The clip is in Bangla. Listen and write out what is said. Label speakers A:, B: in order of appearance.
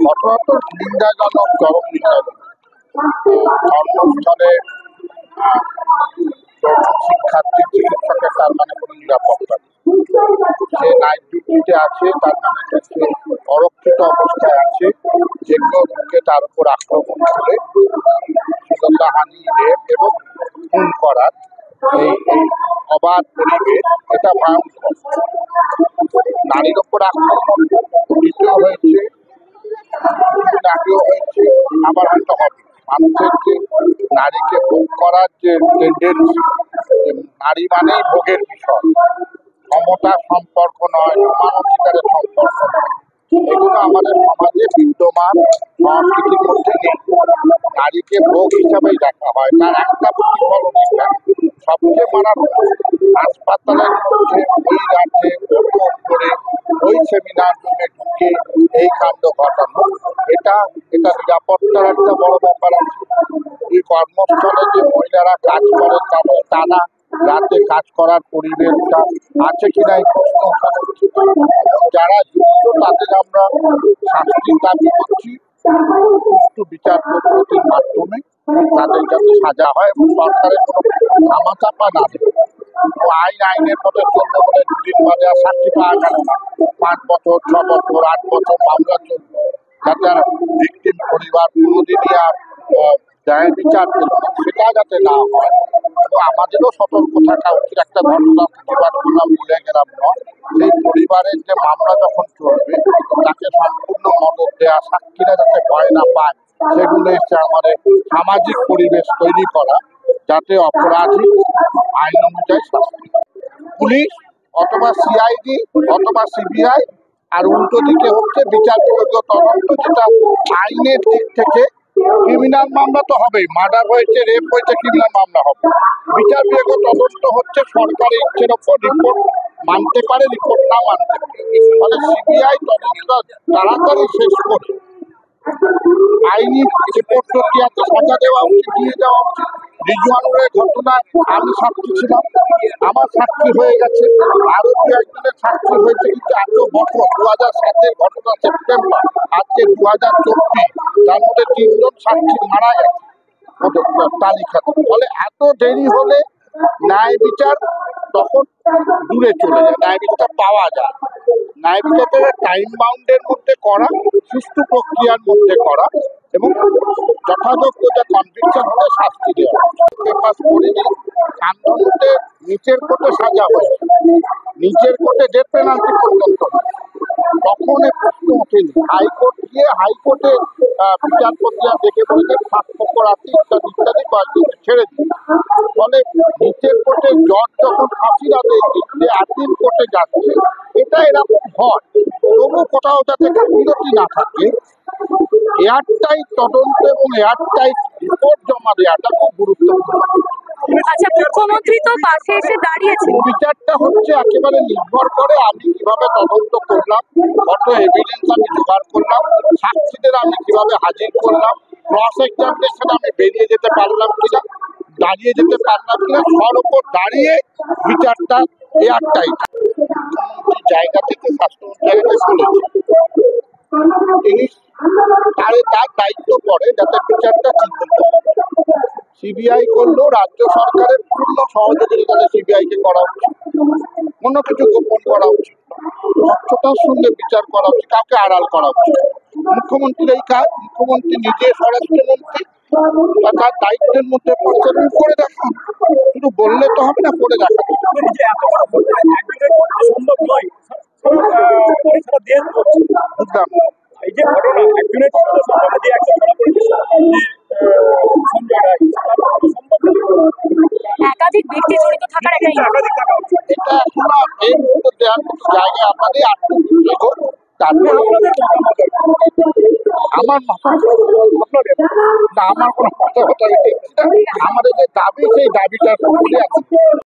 A: ঘটনাত নিন্দাজনক, চরম নিন্দাজনক। ধর্মস্থলে শিক্ষার্থী চিকিৎসকের তার মানে কোনো নিরাপত্তা নেই। সে নাইট ডিউটিতে আছে, তার মানে সে অরক্ষিত অবস্থায় আছে। যে কেউ ঢুকে তার উপর আক্রমণ করে শ্লীলতাহানি, রেপ এবং খুন করার এই অবাধ পরিবেশ, এটা ভয়ঙ্কর। নারীর ওপর আক্রমণ দ্বিতীয় হয়েছে, আগেও হয়েছে, আবার হয়তো হবে। মানুষের যে নারীকে ভোগ করার যে টেন্ডেন্সি, নারী মানেই ভোগের বিষয়, ক্ষমতার সম্পর্ক নয়, সমান অধিকারের সম্পর্ক নয়, এগুলো আমাদের সমাজে বিদ্যমান, সংস্কৃতির মধ্যে নেই। নারীকে ভোগ হিসাবেই দেখা হয়। তার একটা প্রতিফলন এটা সবচেয়ে মারাত্মক। হাসপাতালের মধ্যে ওই রাতে করে ওই সেমিনার রুমে ঢুকে এই কাণ্ড ঘটানো, এটা নিরাপত্তার একটা বড় ব্যাপার আছে। এই কর্মস্থলে যে মহিলারা কাজ করেন, তাদের টানা রাতে কাজ করার পরিবেশটা আছে কিনা এই প্রশ্ন ওখানে উঠছে। যারা যুক্ত তাদের আমরা শাস্তির দাবি করছি, সুষ্ঠু বিচার পদ্ধতির মাধ্যমে তাদের যাতে সাজা হয় এবং সরকারের কোনো ধামাচাপা না দেয়। আইনের পথে চলবে বলে দুদিন বাদে আর সাক্ষী পাওয়া গেল না, 5 বছর, 6 বছর, 8 বছর মামলা চলবে, যাতে আর ভিকটিম পরিবার কোনোদিনই আর ন্যায় বিচার পেল না, সেটা যাতে না হয়। এবং আমাদেরও সতর্ক থাকা উচিত। একটা ঘটনা প্রতিবাদ করলাম, ভুলে গেলাম নয়, সেই পরিবারের যে মামলা যখন চলবে তাকে সম্পূর্ণ মদত দেওয়া, সাক্ষীরা যাতে ভয় না পায়, সেগুলো এসে আমাদের সামাজিক পরিবেশ তৈরি করা, যাতে অপরাধী আইন অনুযায়ী শাস্তি। পুলিশ অথবা সিআইডি অথবা সিবিআই, আর উল্টো দিকে হচ্ছে বিচার বিভাগীয় তদন্ত, যেটা আইনের দিক থেকে ক্রিমিনাল মামলা তো হবেই, মার্ডার হয়েছে, রেপ হয়েছে, ক্রিমিনাল মামলা হবে। বিচার বিভাগীয় তদন্ত হচ্ছে সরকারি ইচ্ছের ওপর, রিপোর্ট মানতে পারে, রিপোর্ট না মানতে পারে। ফলে সিবিআই তদন্ত তাড়াতাড়ি শেষ করে আইনি যে পদ্ধতি আছে সাজা দেওয়া উচিত, দিয়ে দেওয়া উচিত। রিজওয়ানুরের ঘটনায় আমি সাক্ষী ছিলাম, আমার সাক্ষী হয়ে গেছে, আরো 2-1 জনের সাক্ষী হয়েছে, কিন্তু এত বছর 2007-এর ঘটনা, সেপ্টেম্বর, আজকে 2024, তার মধ্যে 3 জন সাক্ষী মারা গেছে তালিকাতে। ফলে এত দেরি হলে ন্যায় বিচার তখন দূরে চলে যায়, ন্যায় বিচারটা পাওয়া যায়। ন্যায় বিচারটা টাইম বাউন্ডের মধ্যে করা, সুষ্ঠু প্রক্রিয়ার মধ্যে করা এবং যথাযোগ্য যে কনভিকশন হলে শাস্তি দেওয়া। পেপার পড়িনি, কান্দনতে নিচের কোর্টে সাজা হয়েছে, নিচের কোর্টে ডেথ পেনাল্টি পর্যন্ত হয়, তখন এই প্রশ্ন ওঠেনি। হাইকোর্ট গিয়ে হাইকোর্টে বিচারপতিরা দেখে বলেছেন সাক্ষ্য রাখতে ইত্যাদি ইত্যাদি কয়েকদিন ছেড়ে দিন। ফলে নিচের কোর্টে জজ যখন ফাঁসির আদেশ দিচ্ছে, আপিল কোর্টে যাচ্ছে, এটা এরকম হয়। তবু কোথাও যাতে গাফিলতি না থাকে, এয়ারটাইট তদন্ত এবং এয়ারটাইট রিপোর্ট জমা দেওয়াটা খুব গুরুত্বপূর্ণ।
B: আচ্ছা, মুখ্যমন্ত্রী তো পাশে এসে দাঁড়িয়েছে।
A: বিচারটা হচ্ছে একেবারে নির্ভর করে আমি কিভাবে তদন্ত করলাম, কত এভিডেন্স আমি জোগাড় করলাম, সাক্ষীদের আমি কিভাবে হাজির করলাম, ক্রস এক্সামিনেশন আমি বেরিয়ে যেতে পারলাম কিনা, দাঁড়িয়ে যেতে পারলাম কিনা, সর ওপর দাঁড়িয়ে বিচারটা এয়ারটাইট। জায়গা থেকে স্বাস্থ্যমন্ত্রী বলেছে তিনি তার দায়িত্ব পড়ে যাতে বিচারটা চিহ্নিত হয়। সিবিআই করলেও রাজ্য সরকারের পূর্ণ সহযোগিতা সিবিআই কে করা উচিত, কোনো কিছু গোপন করা উচিত, স্বচ্ছতার সঙ্গে বিচার করা উচিত, কাউকে আড়াল করা উচিত। মুখ্যমন্ত্রীর এই কাজ, মুখ্যমন্ত্রী নিজে স্বরাষ্ট্রমন্ত্রী, তার দায়িত্বের মধ্যে পরিচালনা করে দেখান। শুধু বললে তো হবে না, করে দেখান।
C: সম্ভব নয়,
A: বুঝলাম
C: এই যে ঘটনা একজনের সম্পর্কে যে একজন
B: একাধিক ব্যক্তি জড়িত থাকার একটা
C: একাধিক টাকা
A: এটা এখনো এই মুহূর্তে দেওয়ার মতো জায়গায় আমাদের তারপরে আমার মাথা না, আমার কোনো কথা আমাদের যে দাবি, সেই দাবিটার